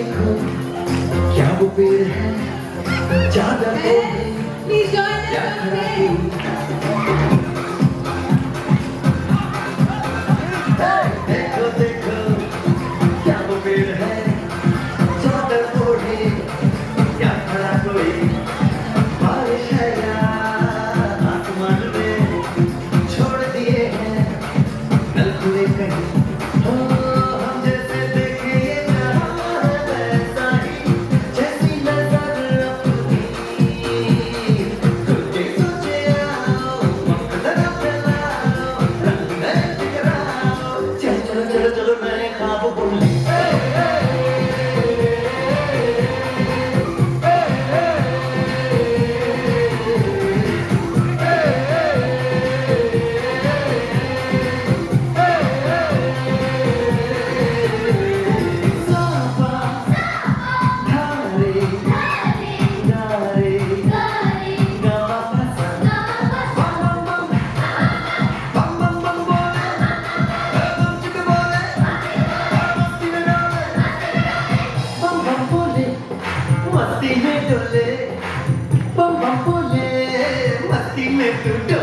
देखो क्या वो पेड़ है चादर ओढ़े Please join us क्या on खड़ा stage. देखो देखो क्या वो पेड़ है चादर ओढ़े क्या खड़ा कोई बारिश है या आसमान में छोड़ दिए हैं कल खुले कहीं हो हम जैसे देखे ये जहां है वैसा ही जैसी नजर अपनी खुद के सोचे आओ वक्त जरा फैलाओ रंग में बिखराओ चलो चलो चलो चलो नए ख्वाब बोले साफा धारे नारे गावा फसा बम बम बम बम बम बोले बम चिक बोले मस्ती में डोले बम बम बोले मस्ती में डोले बम बम बोले मस्ती में तू डोले